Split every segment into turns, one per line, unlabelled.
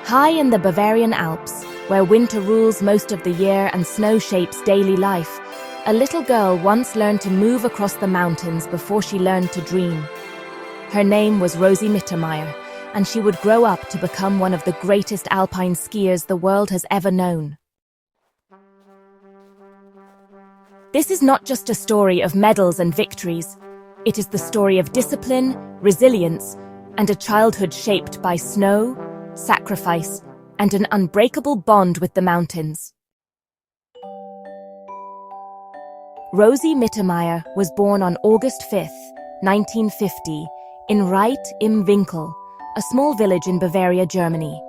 High in the Bavarian Alps, where winter rules most of the year and snow shapes daily life, a little girl once learned to move across the mountains before she learned to dream. Her name was Rosie Mitter, and she would grow up to become one of the greatest alpine skiers the world has ever known. This is not just a story of medals and victories. It is the story of discipline, resilience, and a childhood shaped by snow, sacrifice, and an unbreakable bond with the mountains. Rosie Mitter was born on August 5, 1950, in Reit im Winkel, a small village in Bavaria, Germany.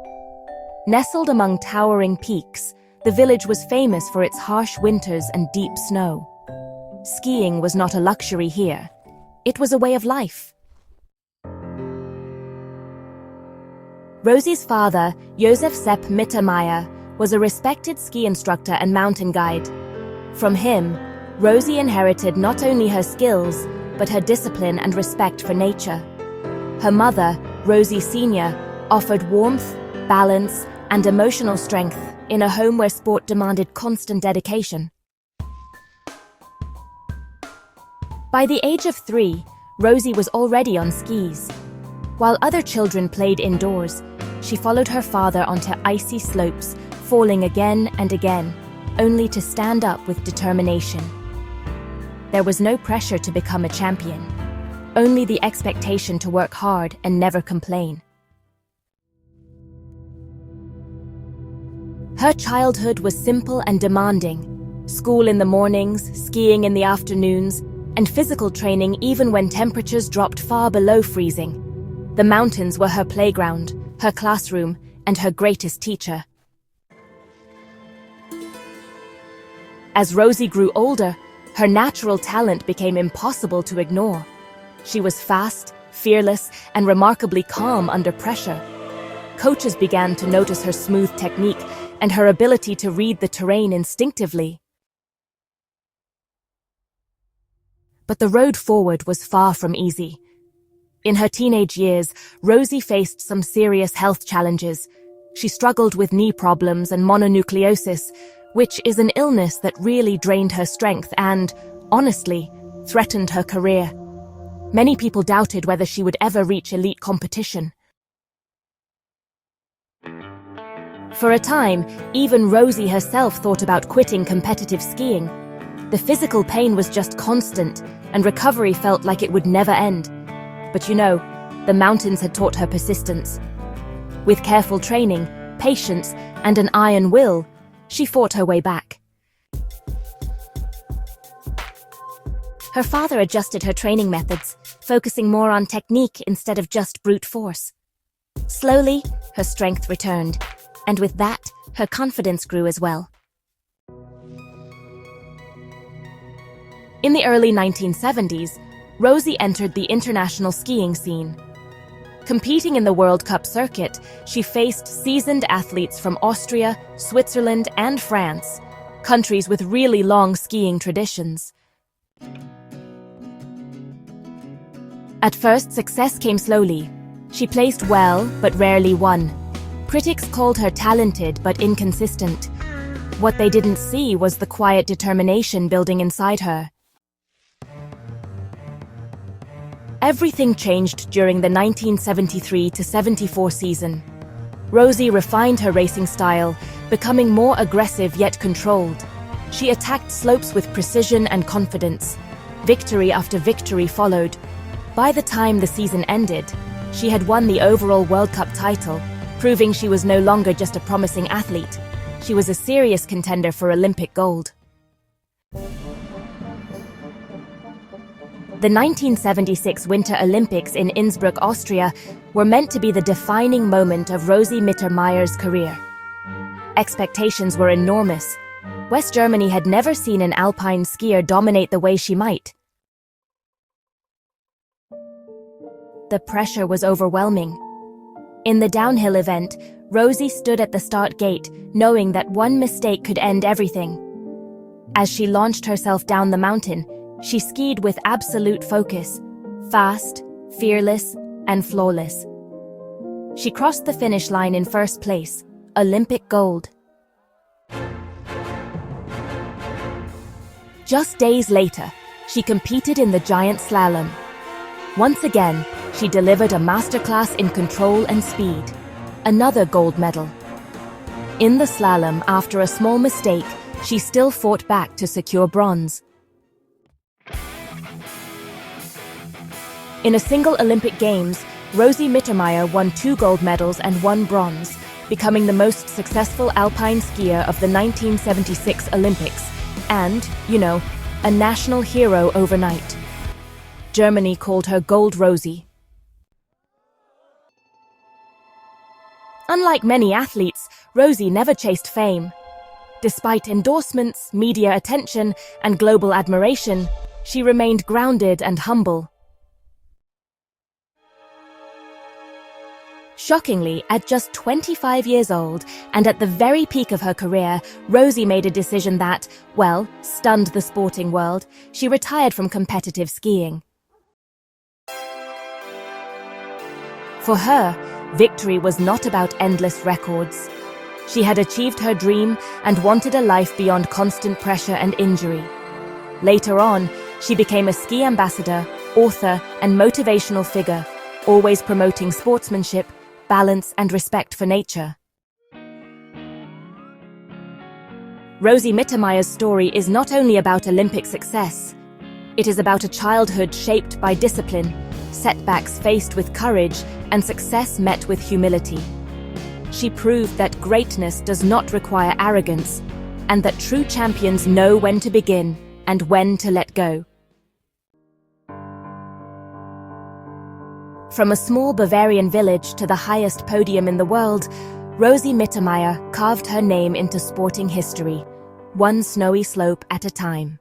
Nestled among towering peaks, the village was famous for its harsh winters and deep snow. Skiing was not a luxury here. It was a way of life. Rosie's father, Josef Sepp Mitter, was a respected ski instructor and mountain guide. From him, Rosie inherited not only her skills, but her discipline and respect for nature. Her mother, Rosie Sr., offered warmth, balance, and emotional strength in a home where sport demanded constant dedication. By the age of 3, Rosie was already on skis. While other children played indoors, she followed her father onto icy slopes, falling again and again, only to stand up with determination. There was no pressure to become a champion, only the expectation to work hard and never complain. Her childhood was simple and demanding: school in the mornings, skiing in the afternoons, and physical training even when temperatures dropped far below freezing. The mountains were her playground, her classroom, and her greatest teacher. As Rosie grew older, her natural talent became impossible to ignore. She was fast, fearless, and remarkably calm under pressure. Coaches began to notice her smooth technique and her ability to read the terrain instinctively. But the road forward was far from easy. In her teenage years, Rosie faced some serious health challenges. She struggled with knee problems and mononucleosis, which is an illness that really drained her strength and, honestly, threatened her career. Many people doubted whether she would ever reach elite competition. For a time, even Rosie herself thought about quitting competitive skiing. The physical pain was just constant, and recovery felt like it would never end. But the mountains had taught her persistence. With careful training, patience, and an iron will, she fought her way back. Her father adjusted her training methods, focusing more on technique instead of just brute force. Slowly, her strength returned, and with that, her confidence grew as well. In the early 1970s, Rosie entered the international skiing scene. Competing in the World Cup circuit, she faced seasoned athletes from Austria, Switzerland, and France, countries with really long skiing traditions. At first, success came slowly. She placed well, but rarely won. Critics called her talented but inconsistent. What they didn't see was the quiet determination building inside her. Everything changed during the 1973-74 season. Rosie refined her racing style, becoming more aggressive yet controlled. She attacked slopes with precision and confidence. Victory after victory followed. By the time the season ended, she had won the overall World Cup title, proving she was no longer just a promising athlete. She was a serious contender for Olympic gold. The 1976 Winter Olympics in Innsbruck, Austria, were meant to be the defining moment of Rosie Mitter-Meyer's career. Expectations were enormous. West Germany had never seen an alpine skier dominate the way she might. The pressure was overwhelming. In the downhill event, Rosie stood at the start gate, knowing that one mistake could end everything. As she launched herself down the mountain, she skied with absolute focus, fast, fearless, and flawless. She crossed the finish line in first place, Olympic gold. Just days later, she competed in the giant slalom. Once again, she delivered a masterclass in control and speed, another gold medal. In the slalom, after a small mistake, she still fought back to secure bronze. In a single Olympic Games, Rosie Mitter won 2 gold medals and 1 bronze, becoming the most successful alpine skier of the 1976 Olympics, and, a national hero overnight. Germany called her Gold Rosie. Unlike many athletes, Rosie never chased fame. Despite endorsements, media attention, and global admiration, she remained grounded and humble. Shockingly, at just 25 years old, and at the very peak of her career, Rosie made a decision that, stunned the sporting world. She retired from competitive skiing. For her, victory was not about endless records. She had achieved her dream and wanted a life beyond constant pressure and injury. Later on, she became a ski ambassador, author, and motivational figure, always promoting sportsmanship, balance, and respect for nature. Rosie Mittermeier's story is not only about Olympic success. It is about a childhood shaped by discipline, setbacks faced with courage, and success met with humility. She proved that greatness does not require arrogance, and that true champions know when to begin and when to let go. From a small Bavarian village to the highest podium in the world, Rosie Mittermeier carved her name into sporting history, one snowy slope at a time.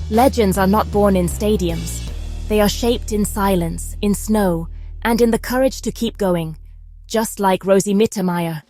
Legends are not born in stadiums. They are shaped in silence, in snow, and in the courage to keep going, just like Rosie Mittermeier.